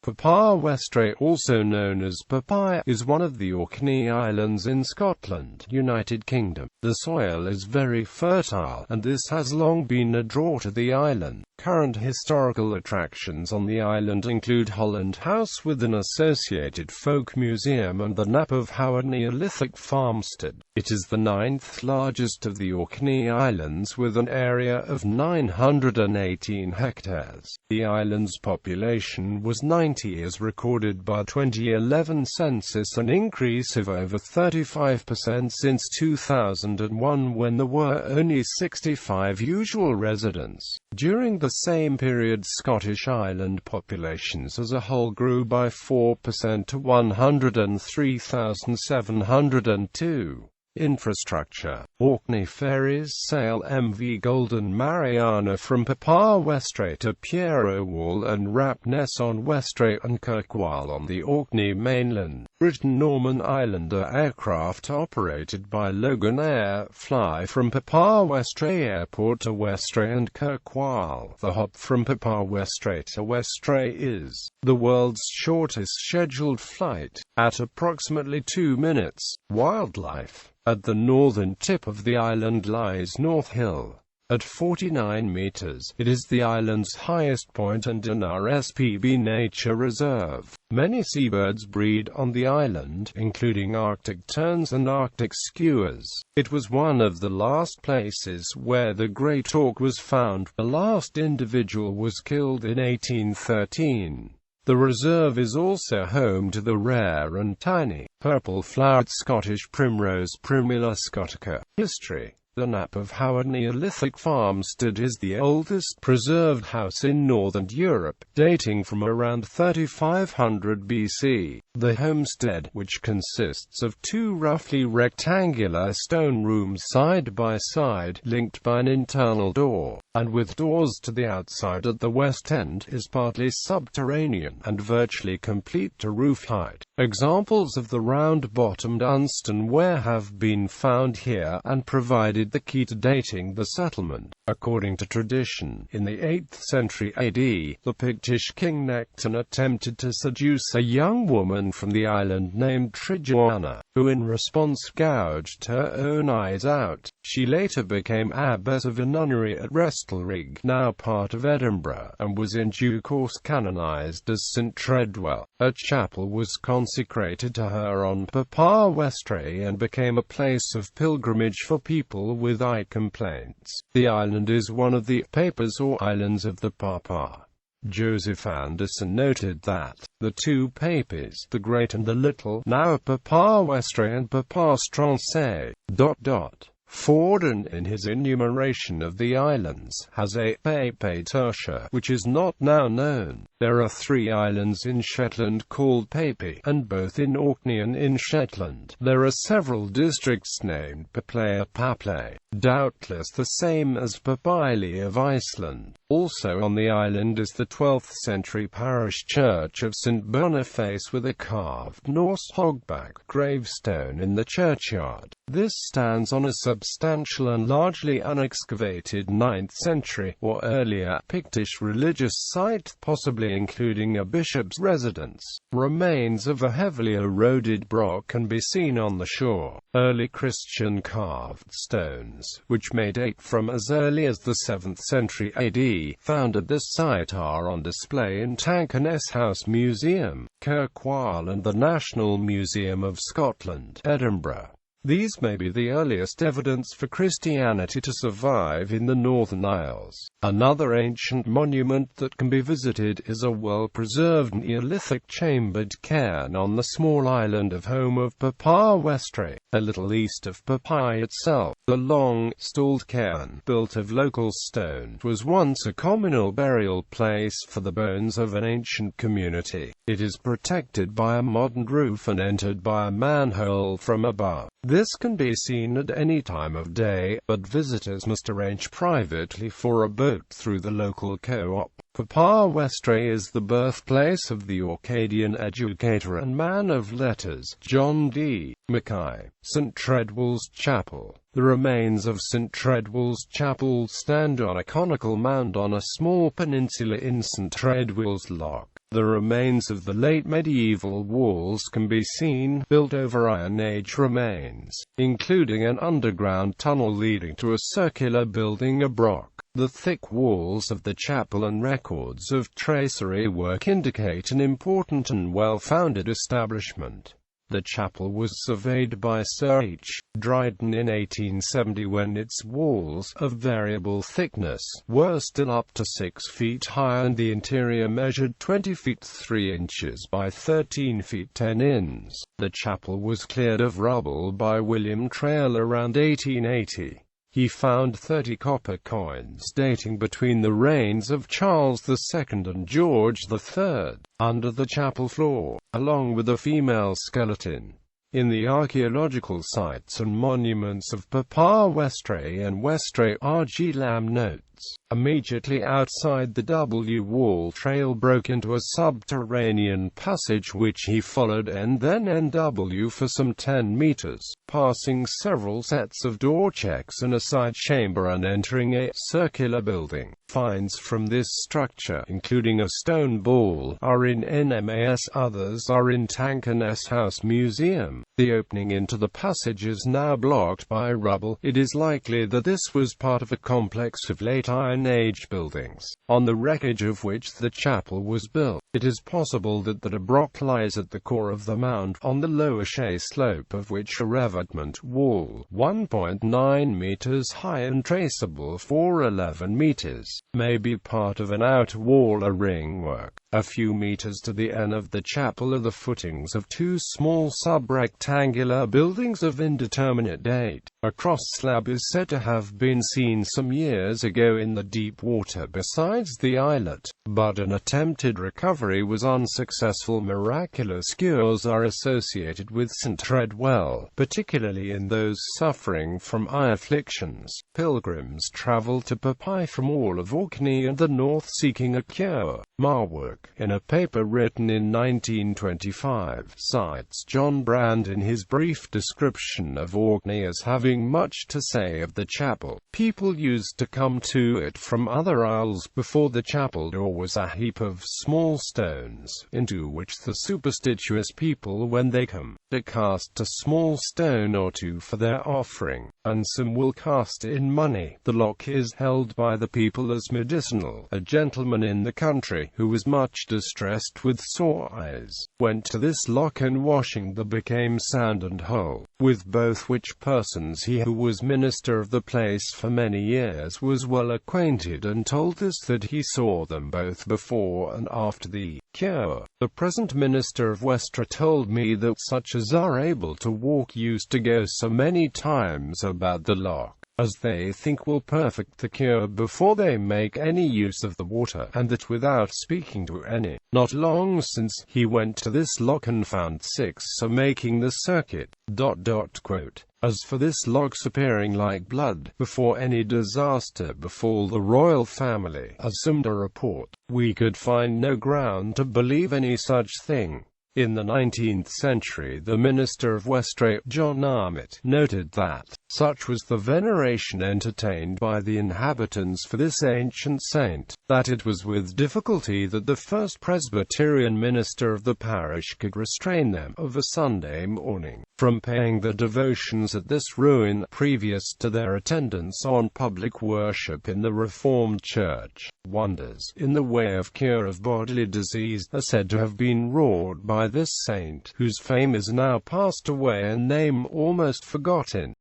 Papay Westray, also known as Papay, is one of the Orkney Islands in Scotland, United Kingdom. The soil is very fertile, and this has long been a draw to the island. Current historical attractions on the island include Holland House with an associated folk museum and the Knap of Howar Neolithic farmstead. It is the 9th largest of the Orkney Islands with an area of 918 hectares. The island's population was 90 as recorded by 2011 census, an increase of over 35% since 2001 when there were only 65 usual residents. During the same period, Scottish island populations as a whole grew by 4% to 103,702. Infrastructure. Orkney ferries sail MV Golden Mariana from Papay Westray to Pierrewall and Rapness on Westray and Kirkwall on the Orkney mainland. Britain Norman Islander aircraft operated by Logan Air fly from Papay Westray Airport to Westray and Kirkwall. The hop from Papay Westray to Westray is the world's shortest scheduled flight, at approximately 2 minutes. Wildlife. At the northern tip of the island lies North Hill. At 49 meters, it is the island's highest point and an RSPB nature reserve. Many seabirds breed on the island, including Arctic terns and Arctic skuas. It was one of the last places where the great auk was found. The last individual was killed in 1813. The reserve is also home to the rare and tiny, purple-flowered Scottish primrose Primula scotica. History. The Knap of Howar Neolithic farmstead is the oldest preserved house in northern Europe, dating from around 3500 BC. The homestead, which consists of 2 roughly rectangular stone rooms side by side, linked by an internal door, and with doors to the outside at the west end, is partly subterranean, and virtually complete to roof height. Examples of the round-bottomed unstoneware have been found here, and provided the key to dating the settlement. According to tradition, in the 8th century AD, the Pictish king Necton attempted to seduce a young woman from the island named Trijuana, who in response gouged her own eyes out. She later became abbess of a nunnery at Restalrig, now part of Edinburgh, and was in due course canonized as St. Treadwell. A chapel was consecrated to her on Papay Westray and became a place of pilgrimage for people with eye complaints. The island is one of the papers or islands of the Papay. Joseph Anderson noted that the 2 papers, the Great and the Little, now Papay Westray and Papay Strancais, Forden, in his enumeration of the islands, has a Papay tertia, which is not now known. There are 3 islands in Shetland called Papay, and both in Orkney and in Shetland. There are several districts named Papay or Papay, doubtless the same as Papili of Iceland. Also on the island is the 12th century parish church of St. Boniface with a carved Norse hogback gravestone in the churchyard. This stands on a substantial and largely unexcavated 9th century or earlier Pictish religious site, possibly including a bishop's residence. Remains of a heavily eroded broch can be seen on the shore. Early Christian carved stones, which may date from as early as the 7th century AD, found at this site are on display in Tankernes House Museum, Kirkwall and the National Museum of Scotland, Edinburgh. These may be the earliest evidence for Christianity to survive in the Northern Isles. Another ancient monument that can be visited is a well-preserved Neolithic chambered cairn on the small island of home of Papay Westray, a little east of Papay itself. The long, stalled cairn, built of local stone, was once a communal burial place for the bones of an ancient community. It is protected by a modern roof and entered by a manhole from above. This can be seen at any time of day, but visitors must arrange privately for a boat through the local co-op. Papay Westray is the birthplace of the Orcadian educator and man of letters, John D. Mackay. St. Treadwell's Chapel. The remains of St. Treadwell's Chapel stand on a conical mound on a small peninsula in St. Treadwell's Loch. The remains of the late medieval walls can be seen, built over Iron Age remains, including an underground tunnel leading to a circular building of rock. The thick walls of the chapel and records of tracery work indicate an important and well-founded establishment. The chapel was surveyed by Sir H. Dryden in 1870 when its walls, of variable thickness, were still up to 6 feet high and the interior measured 20 feet 3 inches by 13 feet 10 inches. The chapel was cleared of rubble by William Trail around 1880. He found 30 copper coins dating between the reigns of Charles II and George III under the chapel floor, along with a female skeleton. In the archaeological sites and monuments of Papay, Westray and Westray, R.G. Lamb notes, immediately outside the W wall trail broke into a subterranean passage which he followed and then NW for some 10 meters, passing several sets of door checks and a side chamber and entering a circular building. Finds from this structure, including a stone ball, are in NMAS, others are in Tankernes House Museum. The opening into the passage is now blocked by rubble. It is likely that this was part of a complex of late Iron Age buildings, on the wreckage of which the chapel was built. It is possible that a broch lies at the core of the mound, on the lower Shay slope of which a revetment wall, 1.9 meters high and traceable for 11 meters, may be part of an outer wall or ringwork. A few meters to the end of the chapel are the footings of 2 small sub-rectangular buildings of indeterminate date. A cross slab is said to have been seen some years ago in the deep water besides the islet, but an attempted recovery was unsuccessful. Miraculous cures are associated with St. Treadwell, particularly in those suffering from eye afflictions. Pilgrims travel to Papay from all of Orkney and the north seeking a cure. Marwork, in a paper written in 1925, cites John Brand in his brief description of Orkney as having much to say of the chapel. People used to come to it from other isles before the chapel door was a heap of small stones, into which the superstitious people, when they come, to cast a small stone or two for their offering, and some will cast in money. The lock is held by the people as medicinal. A gentleman in the country, who was much distressed with sore eyes, went to this lock and washing the became sound and whole, with both which persons he who was minister of the place for many years was well acquainted and told us that he saw them both before and after the cure. The present minister of Westray told me that such as are able to walk used to go so many times about the lock, as they think will perfect the cure before they make any use of the water, and that without speaking to any. Not long since, he went to this lock and found 6 so making the circuit. As for this lock's appearing like blood, before any disaster befall the royal family, assumed a report, we could find no ground to believe any such thing. In the 19th century, the minister of Westray, John Armitt, noted that such was the veneration entertained by the inhabitants for this ancient saint, that it was with difficulty that the first Presbyterian minister of the parish could restrain them, of a Sunday morning, from paying the devotions at this ruin, previous to their attendance on public worship in the Reformed Church. Wonders, in the way of cure of bodily disease, are said to have been wrought by this saint, whose fame is now passed away and name almost forgotten.